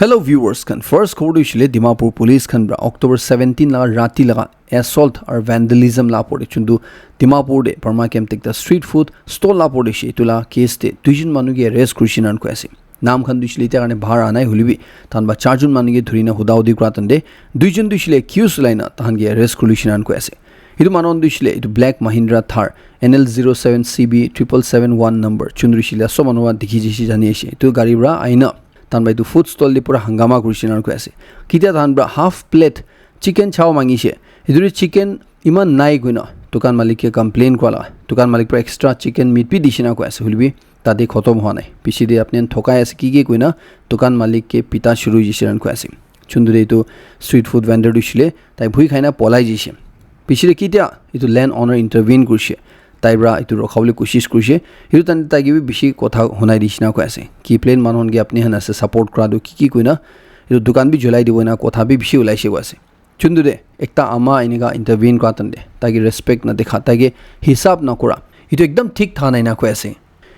Hello viewers kan first khobor ishile Dimapur police kan bra October 17 la rati laga assault or vandalism la pore chundu Dimapur de Parma kem tek the street food stall la pore she tula case te duijun manu ge arrest kurishinan ko ase नाम खान दुइशले त्या কাৰণে भार आनाय हुलिबि थानबा चारजुन मानुगे धुरिना हुदाउदि क्रातनदे दुइजन दुइशले क्यूस लाइना ताहानगे arrest कुलिशिनान को आसे इदु मानन दुइशले इदु black Mahindra Thar NL07CB 7771 number चुनरिशिला सोमनवा दिखिजिसि जानिएसे इदु गारिब्रा आइना तानबा इदु फूड स्टॉल दि पुरा हंगामा कुलिशिनान को आसे किता थानब्रा हाफ प्लेट चिकन छाव मांगिसे इदु चिकन इमान नाइ गुना दुकान मालिक के कंप्लेन कोला दुकान मालिक पर एक्स्ट्रा चिकन मीट भी दिसिना को आसे हुलिबि तादे खतम हुआ नहीं पिछे दे अपने ठोकाय आसे की कोई ना दुकान मालिक के पिता शुरू जिसिरान को आसे चुंदुरे तो स्ट्रीट फूड वेंडर दुशिले ताई भुई खाइना पলাই जिसे पिछे कित्या इतो लैंड ऑनर इंटरवेन करछे ताइब्रा इतो रखावले कोशिश करछे हिरु तान ताइगे बिशि कथा होनाय दिसिना को आसे की प्लेन मानहन गे अपने हन आसे सपोर्ट करा दो की कोई ना इतो दुकान भी जलाई दिबो ना कथा भी बिशि उलाइसे को आसे चुंदुरे एकता आमा इनेगा इंटरवेन करातन दे ताइगे रेस्पेक्ट ना देखा ताइगे हिसाब ना करा इतो एकदम ठीक था नाइ ना को आसे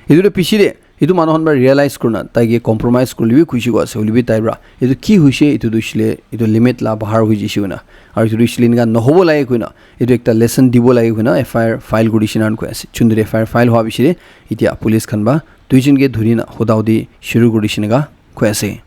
इदुरे पिछिरे इदु मानहन बा रियलाइज करना ताइगे कम्प्रोमाइज करलिबि खुशी को आसे हुलिबि ताइब्रा इदु की हुइसे इदु दुइसले इदु लिमिट ला बाहर हुइ जिसिउना आरो इदु दुइसले निगा नहोबो लागे कुइना इदु एकटा लेसन दिबो लागे कुइना एफआईआर फाइल गुडिसिनान को आसे चुन्दुरे एफआईआर फाइल हुआ बिसिरे इतिया पुलिस खनबा दुइजन गे धुरिना हुदाउदि शुरू गुडिसिनगा को आसे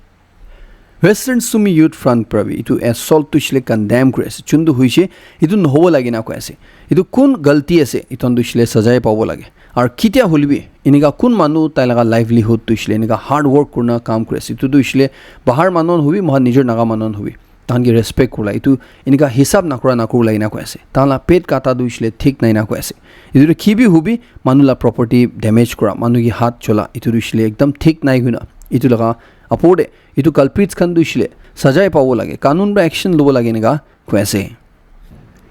वेस्टर्न सुमी यूथ फ्रंट प्रवि इदु असॉल्ट तुइसले कंडेम करे चुन्दु हुइसे इदु नहोबो लागे ना को आसे इदु कोन गलती आसे इतन दुइसले सजाय पाबो लागे और कित्या हुलिबि इनिगा कुन मानु ताइलागा लाइवलीहुड तुइसले इनिगा हार्ड वर्क करना काम करेसि तु दुइसले बाहर मानन हुबि महा निजर नागा मानन हुबि तानगे रेस्पेक्ट करला इतु इनिगा हिसाब नाकरा नाकरु लाइना को आसे ताला पेट काटा दुइसले ठीक नाइना को आसे इदु खिबि हुबि मानुला प्रॉपर्टी डैमेज करा मानुगी हाथ चला इतु दुइसले एकदम ठीक नाइ गुना इतु लगा अपोडे इतु कल्प्रिट्स खन दुइसले सजाय पावो लागे कानून बा एक्शन लोबो लागे निगा को आसे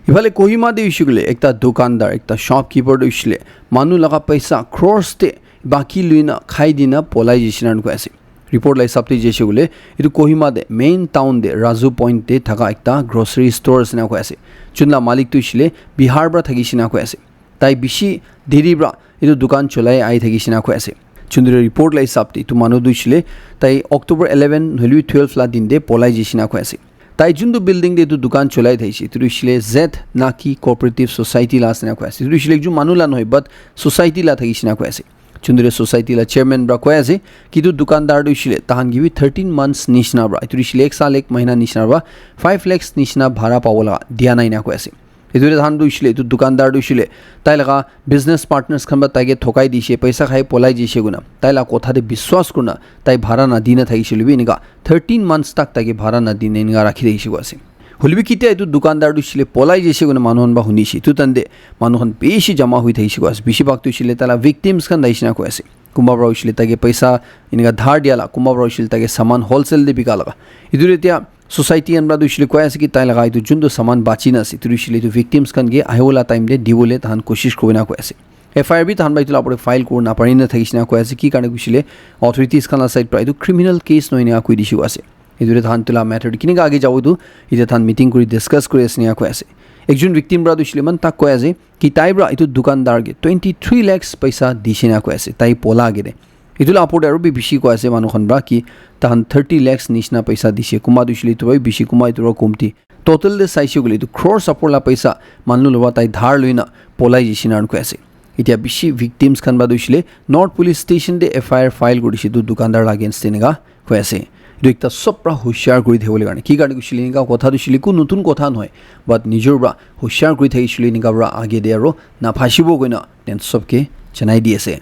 इफाले कोहिमा दे इशुगले एकता दुकानदार एकता शॉपकीपर दुइसले मानु लगा पैसा क्रॉस ते बाकी लुइना खाइ दिना पলাই जिसिनान को आसे रिपोर्ट लाई साप्ति जेसुगले इतु कोहिमा दे मेन टाउन दे राजू पॉइंट ते थाका एकता ग्रोसरी स्टोर्स ना को आसे चुनला मालिक तुइसले बिहार ब्रा थागिसिना को आसे ताइ बिसि देरिब्रा इतु दुकान चलाय आइ थागिसिना को आसे चुन्दुरे रिपोर्ट लाई साप्ति तु मानु दुइसले ताइ अक्टोबर 11 हलि 12 ला दिन दे पলাই जिसिना को आसे ताइ जुन्दु बिल्डिंग दे तु दुकान चलाय थाइसि तुइसले जेड नाकी कोऑपरेटिव सोसाइटी लासना को आसे तुइसले जु मानुला नहय बट सोसाइटी ला थागिसिना को आसे चुन्दुरे सोसाइटी ला चेयरमैन ब्रा को आसे कि तु दुकानदार दुइसले ताहान गिबि 13 मंथ्स निसना ब्रा तुइसले 1 साल 1 महीना निसना ब्रा 5 लाख निसना भाड़ा पावला दिया नाइना को आसे इदुरे धान दुइसले तु दुकानदार दुइसले ताइलागा बिजनेस पार्टनर्स खनबा ताइगे ठोकाय दिसे पैसा खाइ पলাই जिसे गुना ताइला कथादे विश्वास करना ताइ भाड़ा ना दिना थागिसिलबि निगा 13 मंथ्स तक ताइगे भाड़ा ना दिने निगा राखि दिसे गसे हुलिबि किते इतु दुकानदार दुइसले पলাই जिसे गुना मानहन बा हुनिसि तु तंदे मानहन बेसि जमा हुइ थाइसि गस बिसि बाक दुइसले ताला विक्टिम्स खन दाइसिना को आसे कुमाब्रा उइसले ताइगे पैसा इनिगा धार दियाला कुमाब्रा उइसले ताइगे सामान होलसेल दे बिकालागा इदुरे त्या सोसाइटी अनब्रा दुइसले को आसे कि ताइ लगा इतु जुन्दो सामान बाचिना सि तुइसले इतु विक्टिम्स खन गे आयोला टाइम दे दिबोले ताहान कोशिश कोइना को आसे एफआईआर भी ताहान बाइतु लापरे फाइल को ना पारिना थागिसिना को आसे कि काने गुइसले अथॉरिटीज खना साइड प्राइदु क्रिमिनल केस नइना कोइ दिसि आसे इदुरे ताहान तुला मैटर किनेगा आगे जावदु इते ताहान मीटिंग करि डिस्कस करि आसनिया को आसे एकजुन विक्टिम ब्रा दुइसले मन ता को आसे कि ताइब्रा इतु दुकानदार गे 23 लाख पैसा दिसिना को आसे ताइ पोला गे इतुला अपोड आरो बिसि को आसे मानु खनब्रा कि ताहान 30 लाख निसना पैसा दिसे कुमा दुइसले तो बिसि कुमा इतुरो कुमति टोटल दे साइसुगले इतु क्रॉस सपोर्टला पैसा मानु लवा ताइ धार लुइना पলাই जिसिनान को आसे इतिया बिसि विक्टिम्स खनबा दुइसले नॉर्थ पुलिस स्टेशन दे एफआईआर फाइल गरिसि दु दुकानदार अगेंस्ट नेगा को आसे इतु एकटा सप्रा हुशियार करि थेबले गाने कि गाने गुसिले निगा कथा दुसिले को नतुन कथा नय बट निजर ब्रा हुशियार करि थैसिले निगा ब्रा आगे दे आरो ना फासिबो गइना टेन सबके जनाइ दिएसे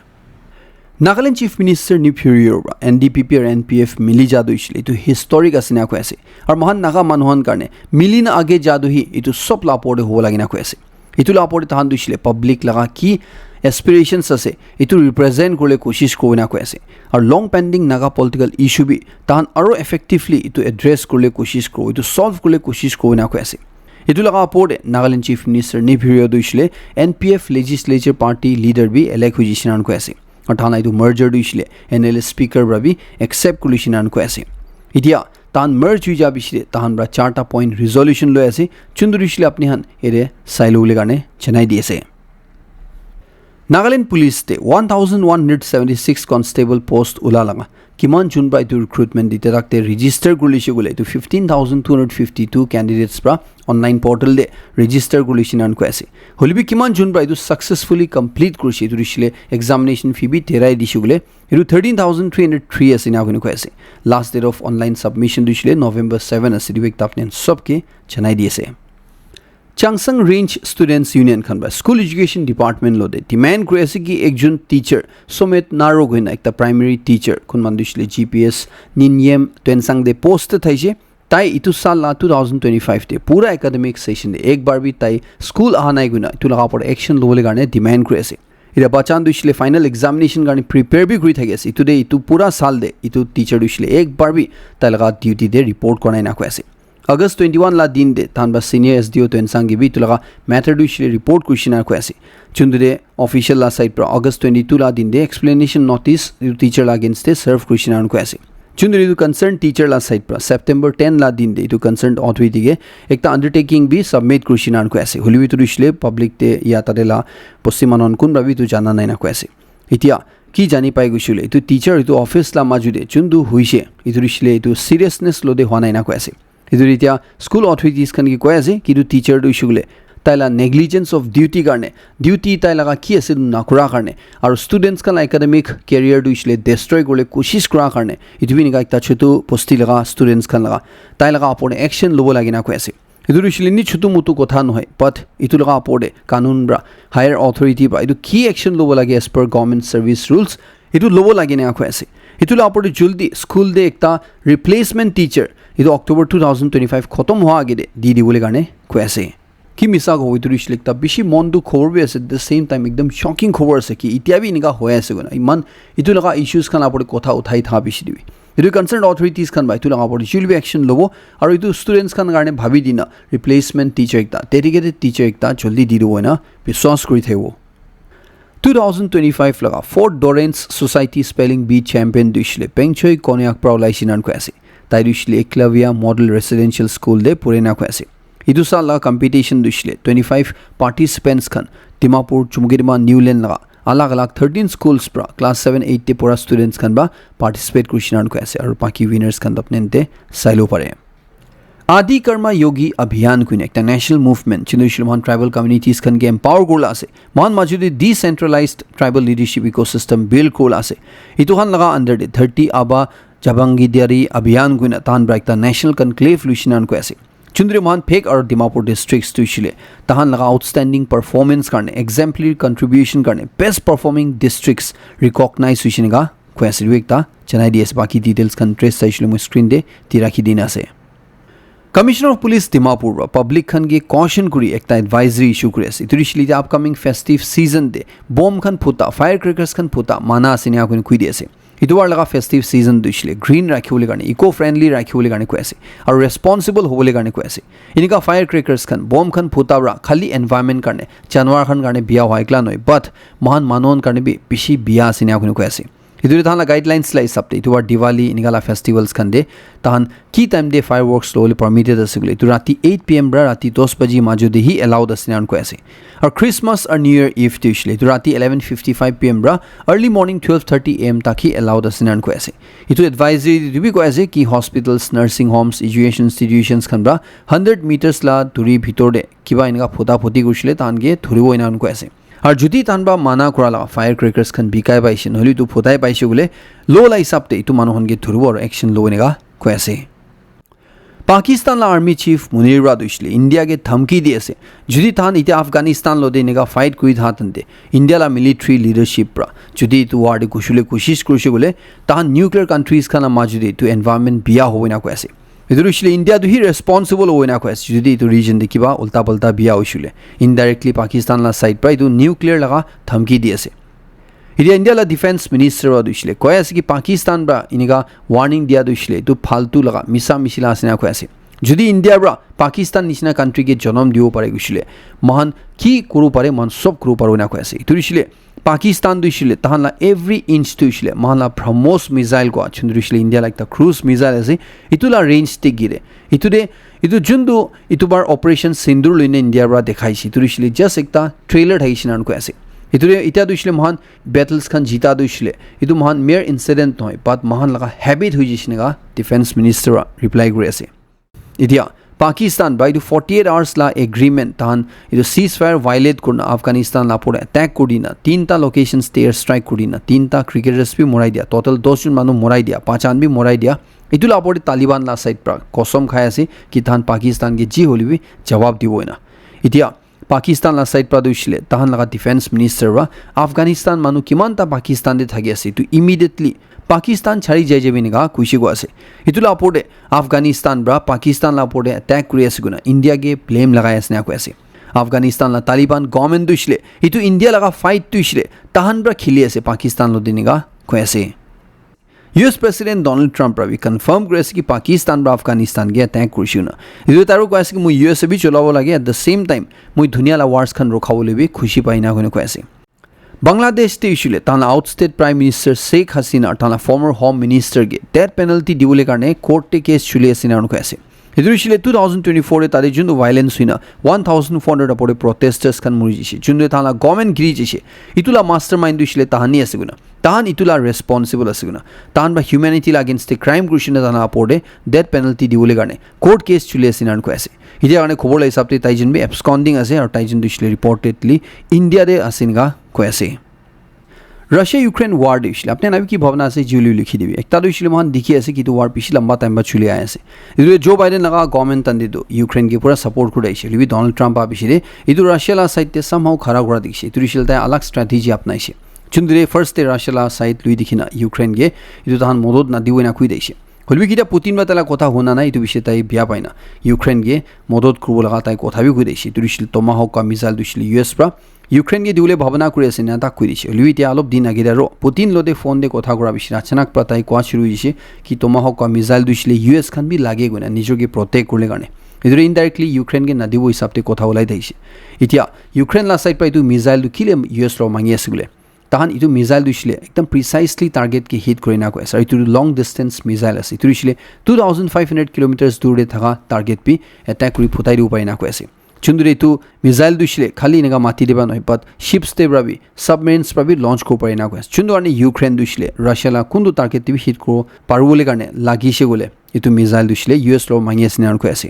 नागालैंड चीफ मिनिस्टर निफ्यूरियर एनडीपीपी और एनपीएफ मिली जादू इसलिए इतु हिस्टोरिक आसिना को आसे और महान नागा मानुहन कारणे मिलिन आगे जादू ही इतु सब लापोडे हो लागिना को आसे इतु लापोडे ताहान दुइसले पब्लिक लगा की एस्पिरेशंस आसे इतु रिप्रेजेंट करले कोशिश कोइना को आसे और long pending Naga political issue भी ताहान आरो इफेक्टिवली इतु एड्रेस करले कोशिश को इतु सॉल्व करले कोशिश कोइना को आसे इतु लगा अपोडे नागालैंड चीफ मिनिस्टर निफ्यूरियर दुइसले एनपीएफ लेजिस्लेचर पार्टी लीडर भी इलेक्ट हुइसिनान को आसे और थाना इतु मर्जर दुइसले एनएल स्पीकर ब्राबी एक्सेप्ट कुलिसिनान को आसे इतिया तान मर्ज हुइ जा बिसिले ताहान ब्रा 4टा पॉइंट रिजोल्यूशन लो आसे चुन्दुरिसले अपनी हन एरे साइलोले गाने जनाइ दिएसे Nagaland Police te 1176 constable post ulalaga kiman chunba itu recruitment dite rakte register gulishe gule itu 15252 candidates pra online portal de register gulishin an ko ase holibi kiman chunba itu successfully complete kurshi itu rishile examination fee bi terai dishugule itu 13303 ase na ko ase last date of online submission dishile November 7 ase dibek tapnen sabke chanai diase Changsang Range Students Union khanba School Education Department lo de demand kore ase ki ekjon teacher Somet Naro goina ekta primary teacher kun mandishle GPS Ninyem Twensang de post thaise tai itu sal la 2025 te pura academic session de ek bar bi tai school ahanai goina itu laga por action lobole garne demand kore ase ira bachan dishle final examination garne prepare bi guri thage ase itu de itu pura sal de itu teacher dishle ek bar bi tai laga duty de report kornai na ko ase August 21 la din de tanba senior SDO to ensangi bi tulaga matter du shile report question ko ase chundure official la site pro August 22 la din de explanation notice teacher la against de serve question ko ase chundure du concerned teacher la site pro September 10 la din de to concerned authority ge ekta undertaking bi submit question ko ase holibi tu shile public te ya tadela posimanon kun rabi tu jana nai na ko ase itia ki jani pai gushule tu teacher tu office la majude chundu huise itu shile tu seriousness lo de hona na ko ase Iduritia school authorities kan ki koi ase ki du teacher du shugule taila negligence of duty karne duty taila ka ki ase nakura karne aru students kan academic career du shile destroy gole koshish kura karne itu bi nika ekta chotu posti laga students kan laga taila ka apone action lobo lagina ko ase idu shile ni chotu mutu kotha no hai but itu laga apode kanun bra higher authority ba idu ki action lobo lage as per government service rules itu lobo lagina ko ase itu la apode juldi school de ekta replacement teacher ಇದು October 2025 খতম হোৱা আগে দি দিবলৈ কাৰণে কৈ আছে কি মিছা হৈ তুলিছিল একটা বেছি মনটো খবৰ বি আছে the same time একদম শকিং খবৰ আছে কি ইতিয়া বি নিকা হৈ আছে গনা ইমান ইটো লগা ইস্যুজ খান আপৰে কথা উঠাই থা বেছি দিবি ইটো কনসাৰ্ন অথৰিটিজ খান বাই তুলা আপৰে উইল বি একশন লব আৰু ইটো ষ্টুডেন্টস খান কাৰণে ভাবি দিনা ৰিপ্লেসমেন্ট টিচাৰ একটা ডেডিকেটেড টিচাৰ একটা জলদি দি দিব না বিশ্বাস কৰি থাকিব 2025 laga Fort Dorrance Society Spelling Bee Champion dishile Pengchoi Konyak Praulaichinan ko ase tai dishile Eklavia Model Residential School de Purena ko ase idu sala competition dishile 25 participants khan Dimapur Chumgirma Newland laga alag alag 13 schools pra class 7 8 te pura students khan ba participate kurishinan ko ase aru paki winners khan apnente sailo pare Adi Karma Yogi Abhiyan kuin ekta national movement Chindushilman tribal communities kan ge empower korla ase man majudi decentralized tribal leadership ecosystem build korla ase itu han laga under de 30 aba jabangi diari abhiyan kuin tan bra ekta national conclave luishinan ko ase Chundriman Phek or Dimapur districts to shile tahan laga outstanding performance karne exemplary contribution karne best performing districts recognize huishiniga ko ase ekta chanai ds baki details kan trace saishlo mo screen de tirakhi dina ase Commissioner of Police Dimapur public khan ge caution kuri ekta advisory issue kuri ase turishli the upcoming festive season de bomb khan phuta firecrackers khan phuta mana asinia kun kui di ase iduar laga festive season dishile green rakhibole garne eco friendly rakhibole garne ko ase aru responsible hobole garne ko ase inika firecrackers khan bomb khan phuta ra khali environment karne janwar khan garne biya hoikla noi but mahan manon karne bi bishi biya asinia kun ko ase iduri thanla guidelines lai sapte itu war Diwali inigala festivals khande tahan ki time de fireworks slowly permitted asugule itu rati 8 pm bra rati 10 baji majude hi allowed asinan ko ase or Christmas or New Year Eve tushle itu rati 11:55 pm bra early morning 12:30 am tak hi allowed asinan ko ase itu advisory dibi ko ase ki hospitals nursing homes education institutions khan bra 100 meters la duri bhitor de kiba inga phota photi gushile tahan ge thuribo inan ko ase আর যদি তানবা মানা কৰালা fire ক্ৰেকাৰ্স খান বিকাই পাইছে নহলি তো ফটাই পাইছে বলে লো লাই সাপতে ইটো মানুহনগে ধৰিব আৰু একশন লো নেগা কৈ আছে পাকিস্তান লা আৰ্মি চিফ মুনিৰ ৰাদুছলি ইন্ডিয়াকে ধমকি দি আছে যদি তান ইতে আফগানিস্তান লো দে নেগা ফাইট কৰি থাতন্তে ইন্ডিয়া লা মিলিটাৰী লিডাৰশিপ প্ৰা যদি তো ওয়াৰ্ড কুশলে কোশিশ কৰিছে বলে তান নিউক্লিয়ার কান্ট্রিজ খানা মাজুদি তো এনভায়রনমেন্ট বিয়া হ'ব না কৈ আছে Idurishile India do he responsible oina ko ase jodi to region de kiba ulta palta biya hoishule indirectly Pakistan la side pra itu nuclear laga dhamki di ase India la defense minister wa dushile ko ase ki Pakistan bra iniga warning dia dushile to phaltu laga misa misila asina ko ase jodi India bra Pakistan nishina country ke janam dio pare gushile mahan ki kuru pare man sob kuru paro na ko ase idurishile Pakistan dushile tahanla every inch dushile mahanla BrahMos missile ko achundrishile India like the cruise missile ase itula range te gire itu jundu itubar operation sindur loine India bra dekhaichi turishile just ekta trailer thaishinan ko ase ইটোৰে ইটা দুইছিলে মহান বেটলছ খান জিতা দুইছিলে ইটো মহান mare incident নহয় বাট মহান লগা habit হৈ গৈছে নেগা defence minister reply কৰি আছে এতিয়া পাকিস্তান বাই 48 আৱাৰ্ছ লা এগ্ৰিমেণ্ট তাহান এইটো সিজ ফায়াৰ ভাইলেট কৰনা আফগানিস্তান লাপৰে এটেক কৰি না তিনটা লোকেশনছ এয়াৰ ষ্ট্ৰাইক কৰি না তিনটা ক্ৰিকেটাৰ্ছ বি মৰাই দিয়া টোটাল 10 জন মানুহ মৰাই দিয়া 5 বি মৰাই দিয়া ইটো লাপৰে তালিবান লা সাইড পৰা কসম খাই আছে কি তাহান পাকিস্তান কে জি হলিবি জবাব দিবই না এতিয়া পাকিস্তান লা সাইড পৰা দুইছিলে তাহান লগা ডিফেন্স মিনিষ্টাৰ বা আফগানিস্তান মানুহ কিমানটা পাকিস্তান দে থাকি আছে তো ইমিডিয়েটলি পাকিস্তান ছাড়ি যাই যাবি নেগা কুইছে গো আছে ইটো লাপৰে আফগানিস্তান ব্ৰা পাকিস্তান লাপৰে এটেক কৰি আছে গুনা ইণ্ডিয়াকে ব্লেম লগাই আছে না কৈ আছে আফগানিস্তান লা তালিবান গভৰ্নমেণ্ট দুইছিলে ইটো ইণ্ডিয়া লগা ফাইট দুইছিলে তাহান ব্ৰা খেলি আছে পাকিস্তান লদি নেগা কৈ আছে US President Donald Trump ravi confirm kore ase ki Pakistan ba Afghanistan ge attack korisu na idu taru ko ase ki moi US bi cholabo lage at the same time moi dunia la wars khan rokhawole bi khushi paina hoine ko ase Bangladesh te isule tana outstate prime minister Sheikh Hasina tana former home minister ge death penalty dibole karne court te case chule ase na ko ase idu isule 2024 e tade jundu violence huina 1400 apore protesters khan muri jise jundu tana government giri jise itula mastermind isule tahani ase guna tahan itula responsible ase guna tahan ba humanity against the crime krishna tana apore death penalty dibole karne court case chule ase na ko ase idia karne khobor la hisab te taijin be absconding ase aru taijin isule reportedly India de asinga ko ase Russia Ukraine war দিছিল আপনি নাবি কি ভাবনা আছে জিউলি লিখি দিবি একটা দিছিল মহান দেখি আছে কিন্তু war পিছি লম্বা টাইম বা চলি আছে ইদু জো বাইডেন লগা গভর্নমেন্ট তান দিদো ইউক্রেন কে পুরা সাপোর্ট করে আইছে লিবি ডোনাল্ড ট্রাম্প আবিছিলে ইদু রাশিয়া লা সাইডে সামহাউ খারা করা দিছে ইদু দিছিল তাই আলাগ স্ট্র্যাটেজি আপনাইছে চুন্দিরে ফার্স্ট তে রাশিয়া লা সাইড লুই দেখিনা ইউক্রেন কে ইদু তাহান মদদ না দিবই না কই দিছে হলবি কিটা পুতিন বা তালা কথা হোনা না ইদু বিষয় তাই বিয়া পায় না ইউক্রেন কে মদদ করব লাগা তাই কথা বি কই দিছে ইদু দিছিল টমাহক কা মিসাইল দিছিল ইউএস প্রা ইউক্রেন কে দিউলে ভাবনা কৰি আছে না তাক কৈ দিছে হলবি এতিয়া অলপ দিন আগে আৰু পুতিন লদে ফোন দে কথা কৰা বিছ আচানক পাতাই কোৱা শুরু হৈছে কি টমাহক কা মিসাইল দিছিল ইউএস খান বি লাগে গনা নিজকে প্ৰটেক্ট কৰলে কাৰণে ইদু ইনডাইৰেক্টলি ইউক্ৰেন কে নাদিব হিসাবতে কথা ওলাই দিছে এতিয়া ইউক্ৰেন লা সাইড পাইতো মিসাইল দুখিলে ইউএস ৰ মাঙি আছে গুলে তাহান ইটো মিসাইল দিছিলে একদম প্ৰিসাইসলি টাৰ্গেট কে হিট কৰি না কৈ আছে ইটো লং ডিস্টেন্স মিসাইল আছে ইটো দিছিলে 2500 কিলোমিটাৰছ দূৰে থকা টাৰ্গেট পি এটাক কৰি ফুটাই দিব পাৰি না কৈ আছে চুন্দুরে তো মিসাইল দিছিলে খালি নেগা মাতি দিবা নহয় বাট শিপস তে ব্রাবি সাবমেরিনস ব্রাবি লঞ্চ কো পারি না কয় চুন্দু আনি ইউক্রেন দিছিলে রাশিয়া লা কোনটো টার্গেট টিভি হিট কো পারু বলে কারণে লাগিছে গলে ইটো মিসাইল দিছিলে ইউএস লো মাঙি আছে না কয় আছে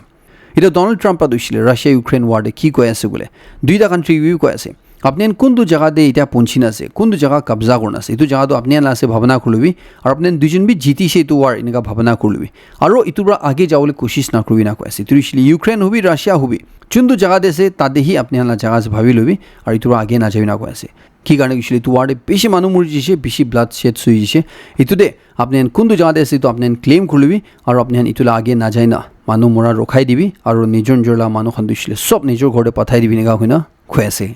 এটা ডোনাল্ড ট্রাম্প দিছিলে রাশিয়া ইউক্রেন ওয়ার্ডে কি কয় আছে গলে দুইটা কান্ট্রি ভিউ কয় আছে আপনি কোনটো জায়গা দে এটা পৌঁছিনা আছে কোনটো জায়গা কবজা করনা আছে ইটো জায়গা তো আপনি না আছে ভাবনা করলবি আর আপনি দুজন বি জিতিছে ইটো ওয়ার এনেকা ভাবনা করলবি আর ইটোরা আগে যাওলে কোশিশ না করবি না কয় আছে তুইছিলি ইউক্রেন হবি রাশিয়া হবি চুন্দু জায়গা দেশে তাদেহি আপনি না জায়গা ভাবি লবি আর ইটোরা আগে না যাবি না কয় আছে কি কারণে গেছিল ইটো ওয়ার্ডে বেশি মানুষ মরি যাইছে বেশি ব্লাড শেড হয়ে যাইছে ইটোতে আপনি কোনটো জায়গা দেশে তো আপনি ক্লেম করলবি আর আপনি ইটোলা আগে না যায় না মানুষ মরা রখাই দিবি আর নিজৰ নিজৰলা মানুহ দিছিলে সব নিজৰ ঘৰতে পাঠাই দিবি নেগা হয় না কয় আছে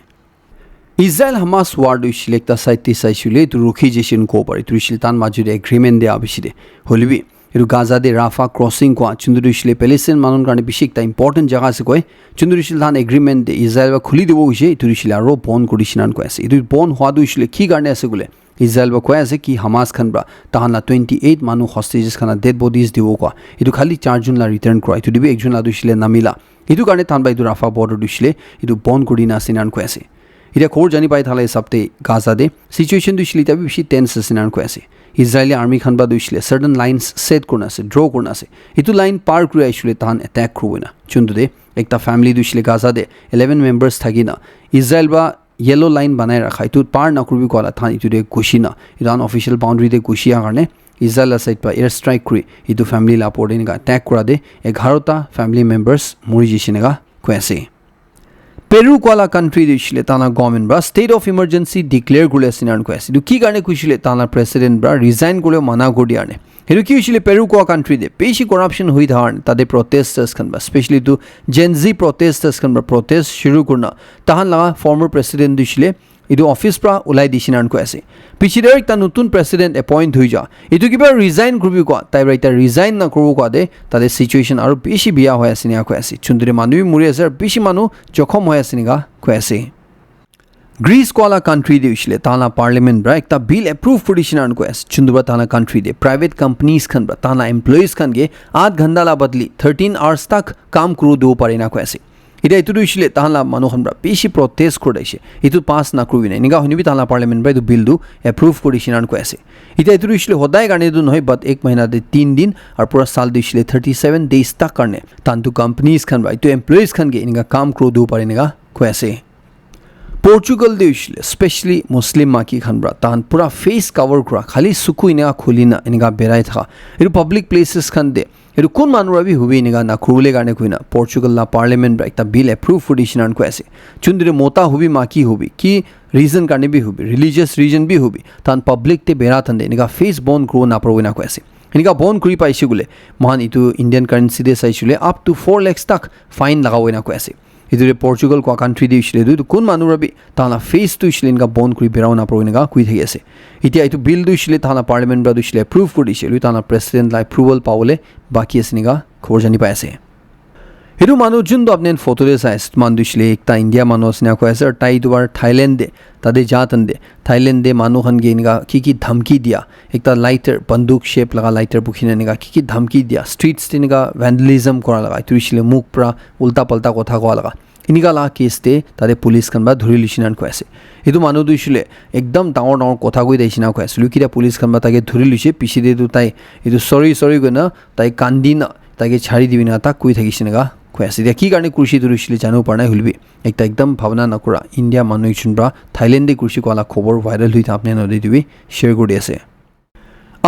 ইসরায়েল হামাস ওয়ার দিছিল একটা সাইডে চাইছিলে তো রুখি যেছেন কো পারি তুইছিল তান মাজুরে এগ্রিমেন্ট দে আবিছিলে হলিবি এটু গাজা দে রাফা ক্রসিং কোয়া চুন্দুরিছিলে প্যালেস্টাইন মানুষ কারণে বেশি একটা ইম্পর্টেন্ট জায়গা আছে কয় চুন্দুরিছিল তান এগ্রিমেন্ট দে ইসরায়েল বা খুলি দিব হইছে তুইছিল আর বন করিছিল আন কয় আছে এটু বন হওয়া দিছিল কি কারণে আছে বলে ইসরায়েল বা কয় আছে কি হামাস খান বা তাহানা 28 মানুষ হস্টেজেস খানা ডেড বডিজ দিব কোয়া এটু খালি 4 জন লা রিটার্ন করা এটু দিবি একজন লা দিছিলে নামিলা এটু কারণে তান বা এটু রাফা বর্ডার দিছিলে এটু বন করি না সিনান কয় আছে এটা খবর জানি পাই তাহলে সপ্তাহে গাজা দে সিচুয়েশন দিছিল এটা বেশি টেন্স আছে না কয় আছে ইসরায়েলি আর্মি খান বা দিছিলে সার্টেন লাইনস সেট করনা আছে ড্র করনা আছে এটু লাইন পার করে আইছিলে তাহান অ্যাটাক করবে না চুন্দু দে একটা ফ্যামিলি দিছিলে গাজা দে 11 মেম্বার্স থাকি না ইসরায়েল বা ইয়েলো লাইন বানাই রাখা এটু পার না করবি কলা তাহান এটু দে ঘুষি না ইরান অফিসিয়াল বাউন্ডারি দে ঘুষিয়া কারণে ইসরায়েল সাইড পা এয়ার স্ট্রাইক করে এটু ফ্যামিলি লা পড়ে নেগা অ্যাটাক করা দে 11টা ফ্যামিলি মেম্বার্স মরি যাইছে নেগা কয় আছে পেরু কোয়ালা কান্ট্রি দিছিলে তানা গভর্নমেন্ট বা স্টেট অফ ইমার্জেন্সি ডিক্লেয়ার করে আসিনান কয় আছে কি কারণে কইছিলে তানা প্রেসিডেন্ট বা রিজাইন করে মানা করে আনে হেরু কি হইছিলে পেরু কোয়া কান্ট্রি দে বেশি করাপশন হই ধারণ তাদের প্রটেস্টার্স খান বা স্পেশালি তো জেনজি প্রটেস্টার্স খান বা প্রটেস্ট শুরু করনা তাহান লাগা ফর্মার প্রেসিডেন্ট দিছিলে ইটো অফিস পৰা ওলাই দিছিনান কয় আছে পিছিৰে একটা নতুন প্রেসিডেন্ট এপয়েন্ট হৈ যা ইটো কিবা রিজাইন করবি কোয়া তাই এটা রিজাইন না করব কোয়া দে তাদের সিচুয়েশন আর বেশি বিয়া হৈ আছে নিয়া কয় আছে চুন্দুরে মানুহ মৰি আছে আর বেশি মানুহ জখম হৈ আছে নিগা কয় আছে গ্রিস কোয়ালা কান্ট্রি দিছিলে তানা পার্লামেন্ট ব্রা একটা বিল এপ্রুভ করিছিনান কয় আছে চুন্দুবা তানা country they private companies Khan bra তানা এমপ্লয়িজ খান গে 8 ঘন্টা লা বদলি 13 আওয়ার্স তক কাম করু দিব পারি না কয় আছে এতিয়া এইটো দিছিলে তাহালা মানুহখন পৰা বেছি প্ৰটেষ্ট কৰিছে এইটো পাছ নকৰিবি নাই এনেকুৱা শুনিবি তাহালা পাৰ্লিয়ামেণ্ট পৰা এইটো বিলটো এপ্ৰুভ কৰিছে আৰু কৈ আছে এতিয়া এইটো দিছিলে সদায় কাৰণে এইটো নহয় বাট 1 মাহিনাতে 3 দিন আৰু পুৰা সাল দিছিলে 37 ডেজ তাক কাৰণে তান্তু কোম্পানীজ খান বা এইটো এমপ্লয়িজ খানকে এনেকুৱা কাম কৰি দিব পাৰে এনেকুৱা কৈ আছে Portugal দিছিলে স্পেশালি মুসলিম মাকি খানব্ৰা তাহান পুৰা ফেস কভাৰ কৰা খালি সুকু এনেকা খুলি না এনেকা বেৰাই থকা এইটো পাব্লিক প্লেচেছ খান দে এইটো কোন মানুহৰ বি হুবি এনেকা না খুলে কাৰণে কইনা পৰ্তুগাল লা পাৰ্লিয়ামেণ্ট একটা বিল এপ্ৰুভ কৰিছে আৰু কৈ আছে চুন্দিৰে মোটা হুবি মাকি হুবি কি ৰিজন কাৰণে বি হুবি ৰিলিজিয়াছ ৰিজন বি হুবি তাহান পাব্লিক তে বেৰা থান দে এনেকা ফেস বন্ধ কৰিব নাপাব না কৈ আছে এনেকা বন্ধ কৰি পাইছে বোলে মহান এইটো ইণ্ডিয়ান কাৰেন্সি দে চাইছিলে আপ টু 4 লাখ তাক ফাইন লগাব না কৈ আছে ইদুরে পর্তুগাল কোয়া কান্ট্রি দিছিলে দুই কোন মানুহ রবি তাহলে ফেস দিছিলে এনেকা বন্ধ কৰি বেৰাও নাপাব এনেকা কৈ থাকি আছে এতিয়া এইটো বিল দিছিলে তাহলে পাৰ্লিয়ামেণ্ট বা দিছিলে এপ্ৰুভ কৰি দিছিলে তাহলে প্ৰেসিডেন্ট লাই এপ্ৰুভাল পাবলে বাকি আছে এনেকা খবৰ জানি পাই আছে এইটো মানুহ যোনটো আপুনি ফটোতে চাই মান দিছিলে একটা ইণ্ডিয়া মানুহ আছে কৈ আছে আৰু তাই দুবাৰ থাইলেণ্ডে তাতে যাতন্দে থাইলেণ্ডে মানুহখনকে এনেকা কি ধমকি দিয়া একটা লাইটাৰ বন্দুক শেপ লগা লাইটাৰ বুখিনে এনেকা কি ধমকি দিয়া ষ্ট্ৰীটছ এনেকা ভেন্ডালিজম কৰা লগা এইটো দিছিলে মুখ পৰা উল্টা পাল্টা কথা কোৱা লগা এনেকা লা কেছতে তাতে পুলিচ খান বা ধৰি লিছিনান কৈ আছে এইটো মানুহ দিছিলে একদম ডাঙৰ কথা কৈ দিছে না কৈ আছে লুকিটা পুলিচ খান বা তাকে ধৰি লিছে পিছিতে তাই এইটো সৰি গৈ না তাই কান্দি না তাকে ছাড়ি দিবি না তাক কৈ থাকিছে এনেকা কৈ আছে এতিয়া কি কাৰণে কুৰ্চি ধৰিছিলে জানিব পৰা নাই হলবি একটা একদম ভাৱনা নকৰা ইণ্ডিয়া মানুহ চুনবা থাইলেণ্ডে কুৰ্চি কোৱালা খবৰ ভাইৰেল হৈ আপুনি নদী দিবি শ্বেয়াৰ কৰি আছে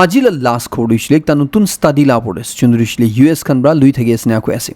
আজি লাষ্ট খবৰ দিছিলে একটা নতুন ষ্টাডি লা পঢ়িছে যোন দিছিলে US খান বা লৈ থাকি আছে না কৈ আছে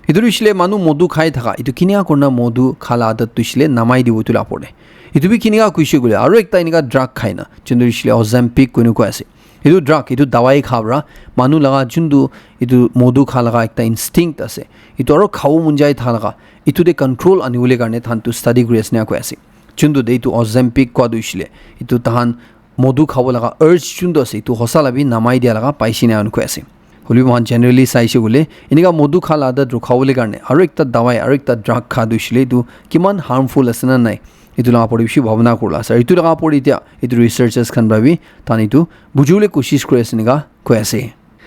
এইটো দিছিলে মানুহ মধু খাই থাকা এইটো কিনিয়া কৰনা মধু খালা আদত দিছিলে নামাই দিব তোলা পৰে এইটো বি কিনিয়া কৈছে গলে আৰু একটা এনেকা ড্ৰাগ খাই না যোন দিছিলে অজাম্পিক কোনে কৈ আছে এইটো ড্ৰাগ এইটো দাৱাই খাবৰা মানুহ লগা যোনটো এইটো মধু খা লগা একটা ইনষ্টিংক্ট আছে এইটো আৰু খাব মন যায় থা লগা এইটোতে কণ্ট্ৰল আনিবলৈ কাৰণে তাহানটো ষ্টাডি কৰি আছে না কৈ আছে যোনটো এইটো অজাম্পিক কোৱা দিছিলে এইটো তাহান মধু খাব লগা আৰ্জ যোনটো আছে এইটো সঁচা লাভি নামাই দিয়া লগা পাইছে না কৈ আছে হলিও মহান জেনেৰেলি চাইছে বোলে এনেকা মধু খাল আদত ৰখাবলৈ কাৰণে আৰু একটা দাৱাই আৰু একটা ড্ৰাগ খা দিছিলে এইটো কিমান হাৰ্মফুল আছে না নাই এইটো লগা পৰি বেছি ভাৱনা কৰিলা আছে এইটো লগা পৰি এতিয়া এইটো ৰিচাৰ্চাৰ্ছ খান ভাবি তান এইটো বুজিবলৈ কোচিছ কৰি আছে এনেকা কৈ আছে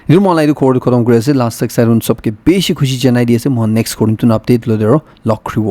এইটো মন এইটো খবৰটো খতম কৰি আছে লাষ্ট এক চাইড চবকে বেছি খুচি জনাই দি আছে মই নেক্সট কৰিম আপডেট লৈ লগ কৰিব